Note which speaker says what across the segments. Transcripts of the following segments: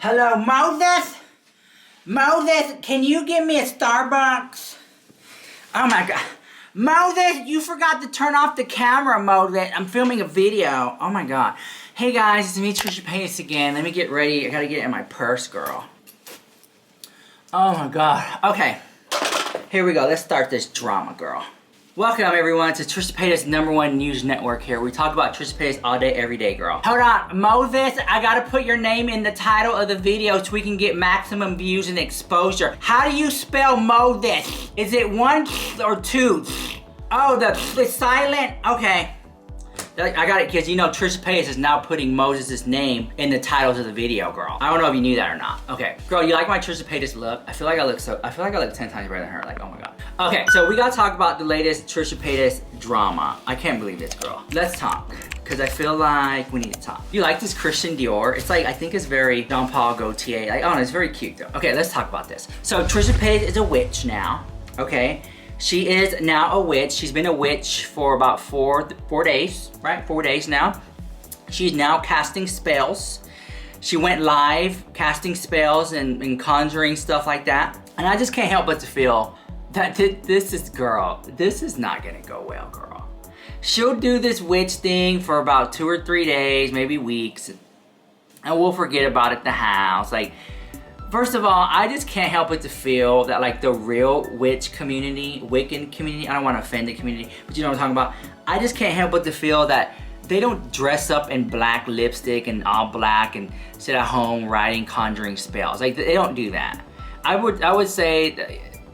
Speaker 1: Hello, Moses? Moses, can you give me a Starbucks? Oh my God. Moses, you forgot to turn off the camera, Moses. I'm filming a video. Oh my God. Hey guys, it's me, Trisha Paytas again. Let me get ready. I gotta get it in my purse, girl. Oh my God. Okay. Here we go. Let's start this drama, girl. Welcome everyone to Trisha Paytas' #1 news network here. We talk about Trisha Paytas all day, every day, girl. Hold on, Moses, I gotta put your name in the title of the video so we can get maximum views and exposure. How do you spell Moses? Is it 1 or 2? Oh, it's silent? Okay. I got it, because you know Trisha Paytas is now putting Moses' name in the titles of the video, girl. I don't know if you knew that or not. Okay, girl, you like my Trisha Paytas look? I feel like I look 10 times better than her. Like, oh my God. Okay, so we gotta talk about the latest Trisha Paytas drama. I can't believe this, girl. Let's talk, because I feel like we need to talk. You like this Christian Dior? It's like, I think it's very Jean Paul Gaultier. Like, oh, it's very cute though. Okay, let's talk about this. So Trisha Paytas is a witch now, okay? She is now a witch. She's been a witch for about four days, right? 4 days now. She's now casting spells. She went live casting spells and conjuring stuff like that. And I just can't help but to feel that this is not gonna go well, girl. She'll do this witch thing for about 2 or 3 days, maybe weeks, and we'll forget about it at the house. Like, first of all, I just can't help but to feel that like the real witch community, Wiccan community, I don't want to offend the community, but you know what I'm talking about. I just can't help but to feel that they don't dress up in black lipstick and all black and sit at home writing conjuring spells. Like, they don't do that. I would say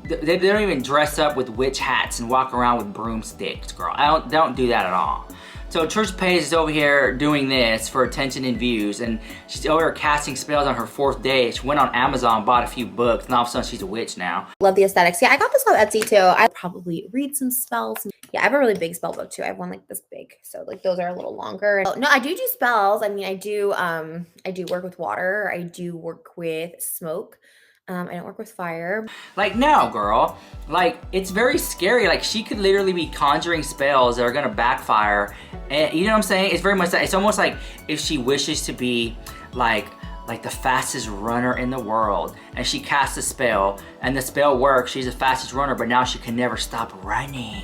Speaker 1: they don't even dress up with witch hats and walk around with broomsticks, girl. They don't do that at all. So Trisha Paytas is over here doing this for attention and views, and she's over here casting spells on her 4th day. She went on Amazon, bought a few books, and all of a sudden she's a witch now.
Speaker 2: Love the aesthetics. Yeah, I got this on Etsy too. I probably read some spells. Yeah, I have a really big spell book too. I have one like this big, so like those are a little longer. No, I do spells. I mean, I do work with water. I do work with smoke. I don't work with fire.
Speaker 1: Like, no, girl. Like, it's very scary. Like, she could literally be conjuring spells that are gonna backfire. And you know what I'm saying? It's very much that. It's almost like if she wishes to be like the fastest runner in the world, and she casts a spell, and the spell works. She's the fastest runner, but now she can never stop running.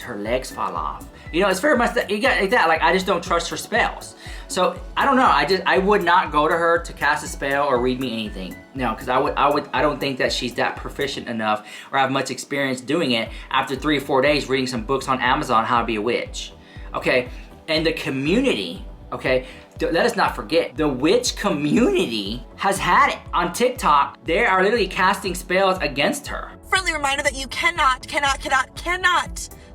Speaker 1: Her legs fall off. You know, it's very much that. You got like that. Like, I just don't trust her spells. So I don't know. I would not go to her to cast a spell or read me anything. No, because I don't think that she's that proficient enough or have much experience doing it after 3 or 4 days reading some books on Amazon how to be a witch. Okay, and the community. Okay, let us not forget, the witch community has had it on TikTok. They are literally casting spells against her.
Speaker 3: Friendly reminder that you cannot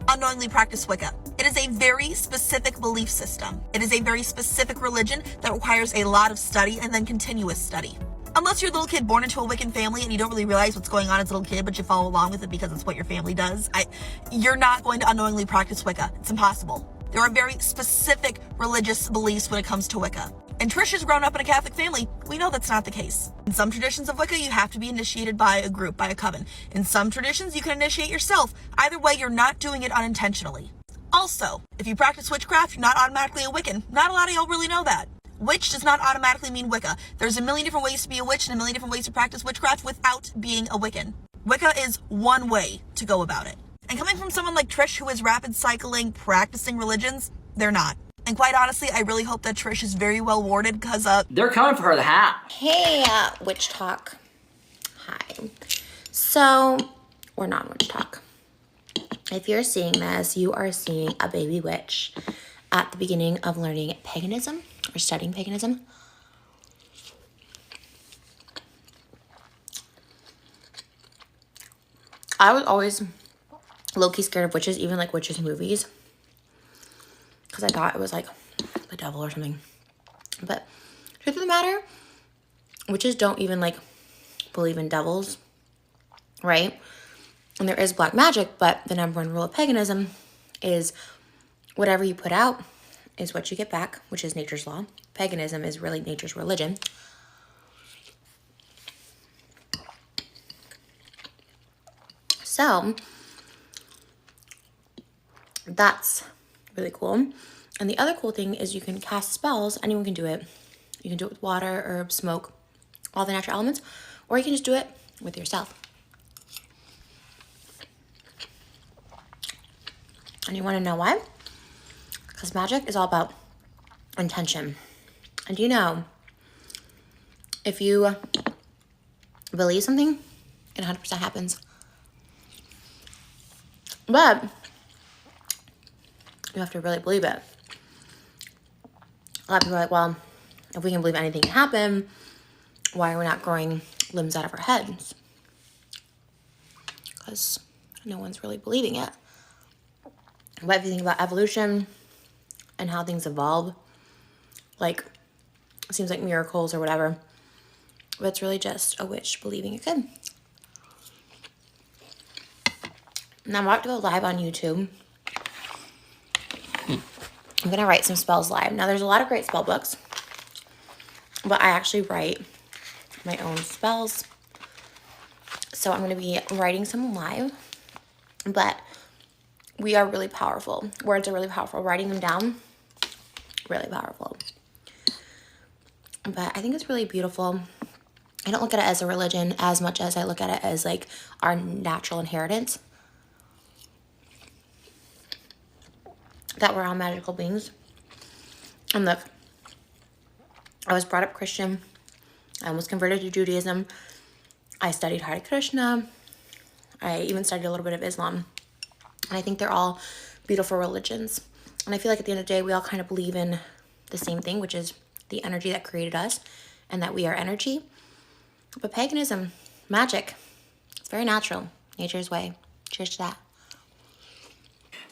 Speaker 3: unknowingly practice Wicca. It is a very specific belief system. It is a very specific religion that requires a lot of study and then continuous study. Unless you're a little kid born into a Wiccan family and you don't really realize what's going on as a little kid, but you follow along with it because it's what your family does, you're not going to unknowingly practice Wicca. It's impossible. There are very specific religious beliefs when it comes to Wicca. And Trisha's grown up in a Catholic family. We know that's not the case. In some traditions of Wicca, you have to be initiated by a group, by a coven. In some traditions, you can initiate yourself. Either way, you're not doing it unintentionally. Also, if you practice witchcraft, you're not automatically a Wiccan. Not a lot of y'all really know that. Witch does not automatically mean Wicca. There's a million different ways to be a witch and a million different ways to practice witchcraft without being a Wiccan. Wicca is one way to go about it. And coming from someone like Trish, who is rapid cycling, practicing religions, they're not. And quite honestly, I really hope that Trish is very well warded, because
Speaker 1: they're coming for her the hat.
Speaker 2: Hey, Witch Talk. Hi. So, we're not Witch Talk. If you're seeing this, you are seeing a baby witch at the beginning of learning paganism or studying paganism. I was always low-key scared of witches, even like witches movies, because I thought it was like the devil or something. But truth of the matter, witches don't even like believe in devils, right? And there is black magic, but the #1 rule of paganism is whatever you put out is what you get back, which is nature's law. Paganism is really nature's religion. So that's really cool. And the other cool thing is you can cast spells. Anyone can do it. You can do it with water, herbs, smoke, all the natural elements, or you can just do it with yourself. And you want to know why? Because magic is all about intention. And you know, if you believe something, it 100% happens. But you have to really believe it. A lot of people are like, well, if we can believe anything can happen, why are we not growing limbs out of our heads? Because no one's really believing it. But if you think about evolution and how things evolve, like, it seems like miracles or whatever, but it's really just a witch believing it could. Now I'm about to go live on YouTube. I'm going to write some spells live. Now there's a lot of great spell books, but I actually write my own spells. So I'm going to be writing some live, but we are really powerful. Words are really powerful. Writing them down, really powerful. But I think it's really beautiful. I don't look at it as a religion as much as I look at it as like our natural inheritance. That we're all magical beings. And look, I was brought up Christian. I was converted to Judaism. I studied Hare Krishna. I even studied a little bit of Islam. And I think they're all beautiful religions. And I feel like at the end of the day, we all kind of believe in the same thing, which is the energy that created us and that we are energy. But paganism, magic, it's very natural. Nature's way. Cheers to that.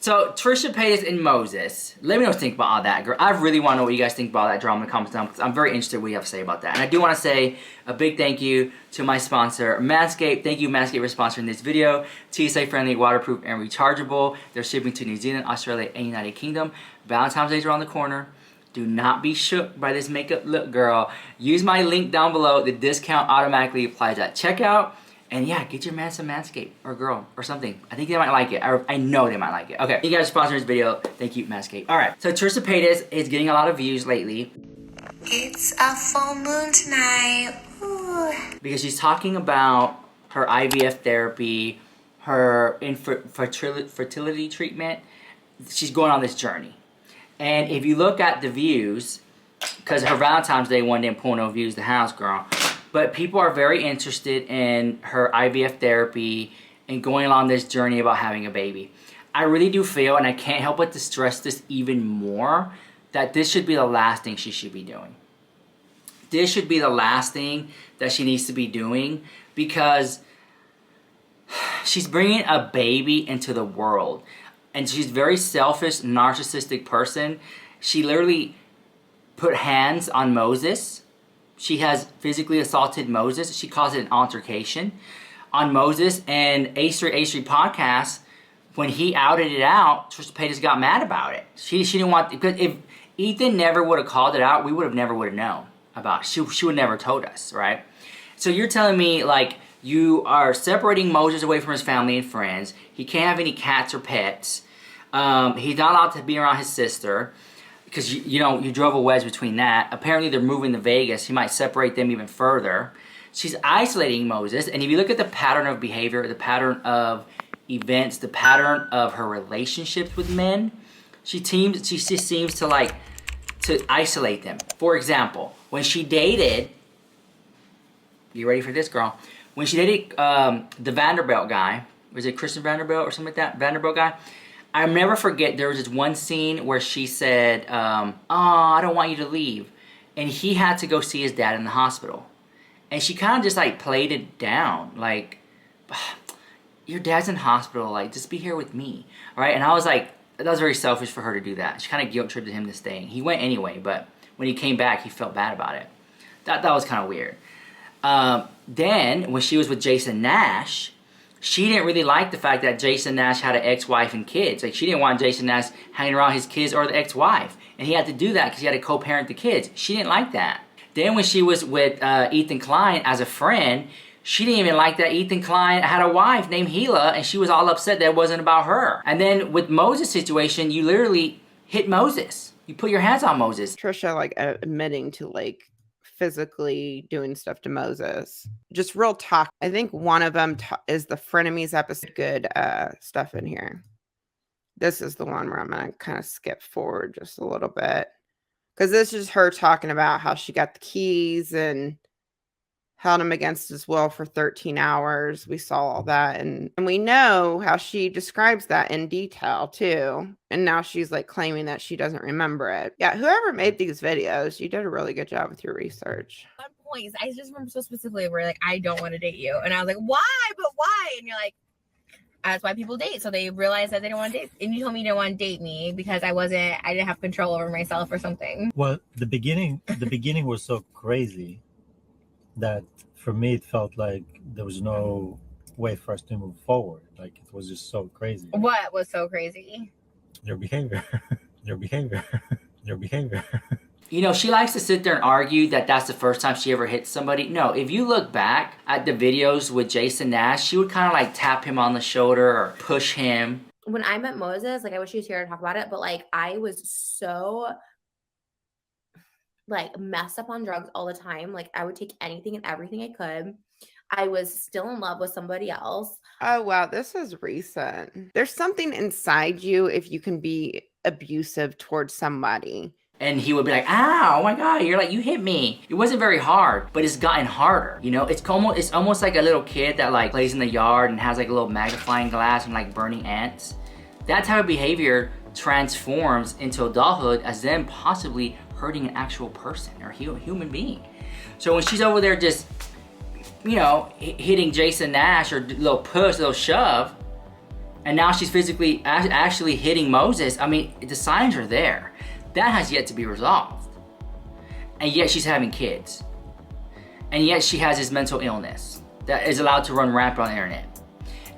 Speaker 1: So, Trisha Paytas and Moses. Let me know what you think about all that, girl. I really want to know what you guys think about all that drama in the comments down, because I'm very interested in what you have to say about that. And I do want to say a big thank you to my sponsor, Manscaped. Thank you, Manscaped, for sponsoring this video. TSA friendly, waterproof, and rechargeable. They're shipping to New Zealand, Australia, and United Kingdom. Valentine's Day is around the corner. Do not be shook by this makeup look, girl. Use my link down below. The discount automatically applies at checkout. And yeah, get your man some Manscaped, or girl, or something. I think they might like it. I know they might like it. Okay, you guys sponsoring this video. Thank you, Manscaped. All right, so Trisha Paytas is getting a lot of views lately.
Speaker 4: It's a full moon tonight. Ooh.
Speaker 1: Because she's talking about her IVF therapy, her fertility treatment. She's going on this journey. And if you look at the views, because her Valentine's Day one didn't pull no views, the house girl. But people are very interested in her IVF therapy and going along this journey about having a baby. I really do feel, and I can't help but to stress this even more, that this should be the last thing she should be doing. This should be the last thing that she needs to be doing, because she's bringing a baby into the world. And she's a very selfish, narcissistic person. She literally put hands on Moses. She has physically assaulted Moses. She calls it an altercation on Moses. And H3 podcast, when he outed it out, Trisha Paytas got mad about it. She didn't want, because if Ethan never would have called it out, we would have never known about it. She would never told us, right? So you're telling me, like, you are separating Moses away from his family and friends. He can't have any cats or pets. He's not allowed to be around his sister. Because, you drove a wedge between that. Apparently, they're moving to Vegas. He might separate them even further. She's isolating Moses. And if you look at the pattern of behavior, the pattern of events, the pattern of her relationships with men, she just seems to, like, to isolate them. For example, when she dated, you ready for this, girl? When she dated the Vanderbilt guy, was it Christian Vanderbilt or something like that? Vanderbilt guy? I'll never forget, there was this one scene where she said, I don't want you to leave. And he had to go see his dad in the hospital. And she kind of just, like, played it down. Like, your dad's in hospital. Like, just be here with me. All right? And I was like, that was very selfish for her to do that. She kind of guilt-tripped him to staying. He went anyway, but when he came back, he felt bad about it. That was kind of weird. Then, when she was with Jason Nash, she didn't really like the fact that Jason Nash had an ex-wife and kids. Like, she didn't want Jason Nash hanging around his kids or the ex-wife. And he had to do that because he had to co-parent the kids. She didn't like that. Then when she was with Ethan Klein as a friend, she didn't even like that Ethan Klein had a wife named Gila, and she was all upset that it wasn't about her. And then with Moses' situation, you literally hit Moses. You put your hands on Moses.
Speaker 5: Trisha, like, admitting to, like, physically doing stuff to Moses. Just real talk. I think one of them is the frenemies episode. Good stuff in here. This is the one where I'm going to kind of skip forward just a little bit. Because this is her talking about how she got the keys and held him against his will for 13 hours. We saw all that. And we know how she describes that in detail too. And now she's like claiming that she doesn't remember it. Yeah, whoever made these videos, you did a really good job with your research.
Speaker 2: One point, I just remember so specifically where like, I don't want to date you. And I was like, why? But why? And you're like, that's why people date. So they realized that they didn't want to date. And you told me you didn't want to date me because I didn't have control over myself or something.
Speaker 6: Well, the beginning was so crazy that for me it felt like there was no way for us to move forward. Like it was just so crazy.
Speaker 2: What was so crazy?
Speaker 6: Your behavior. Your behavior. Your behavior.
Speaker 1: You know, she likes to sit there and argue that that's the first time she ever hit somebody. No, if you look back at the videos with Jason Nash, she would kind of like tap him on the shoulder or push him.
Speaker 2: When I met Moses, like I wish she was here to talk about it, but like I was so like messed up on drugs all the time. Like I would take anything and everything I could. I was still in love with somebody else.
Speaker 5: Oh, wow. This is recent. There's something inside you if you can be abusive towards somebody.
Speaker 1: And he would be like, ow, oh my God, you hit me. It wasn't very hard, but it's gotten harder. You know, it's almost like a little kid that like plays in the yard and has like a little magnifying glass and like burning ants. That type of behavior transforms into adulthood as them possibly hurting an actual person or human being. So when she's over there just, you know, hitting Jason Nash or little push, little shove, and now she's physically actually hitting Moses, I mean, the signs are there. That has yet to be resolved. And yet she's having kids. And yet she has this mental illness that is allowed to run rampant on the internet.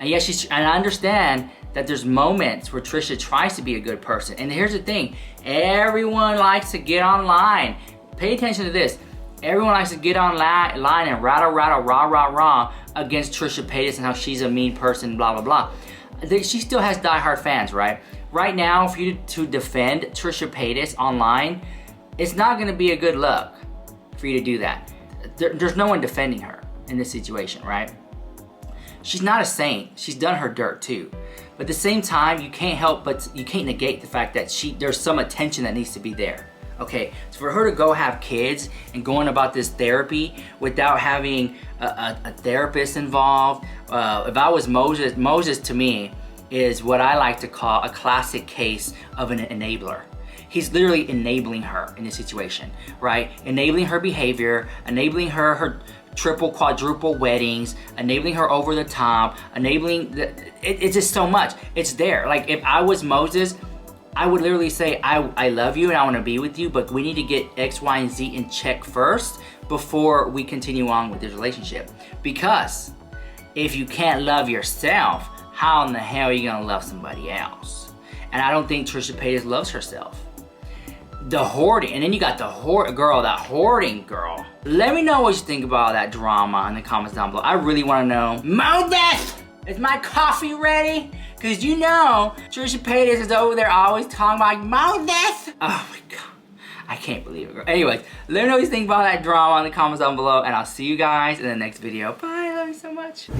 Speaker 1: And yet and I understand that there's moments where Trisha tries to be a good person. And here's the thing, everyone likes to get online. Pay attention to this. Everyone likes to get online and rattle, rah against Trisha Paytas and how she's a mean person, blah, blah, blah. She still has diehard fans, right? Right now, for you to defend Trisha Paytas online, it's not gonna be a good look for you to do that. There's no one defending her in this situation, right? She's not a saint. She's done her dirt too. But at the same time, you can't negate the fact that there's some attention that needs to be there. Okay, so for her to go have kids and going about this therapy without having a therapist involved, if I was Moses to me is what I like to call a classic case of an enabler. He's literally enabling her in this situation, right? Enabling her behavior, enabling her triple, quadruple weddings, enabling her over the top, it's just so much. It's there. Like if I was Moses, I would literally say, I love you and I want to be with you, but we need to get X, Y, and Z in check first before we continue on with this relationship. Because if you can't love yourself, how in the hell are you gonna love somebody else? And I don't think Trisha Paytas loves herself. The hoarding, and then you got that hoarding girl. Let me know what you think about that drama in the comments down below. I really wanna know. Moses, is my coffee ready? Cause you know, Trisha Paytas is over there always talking about Moses. Oh my God, I can't believe it, girl. Anyways, let me know what you think about that drama in the comments down below, and I'll see you guys in the next video. Bye, I love you so much.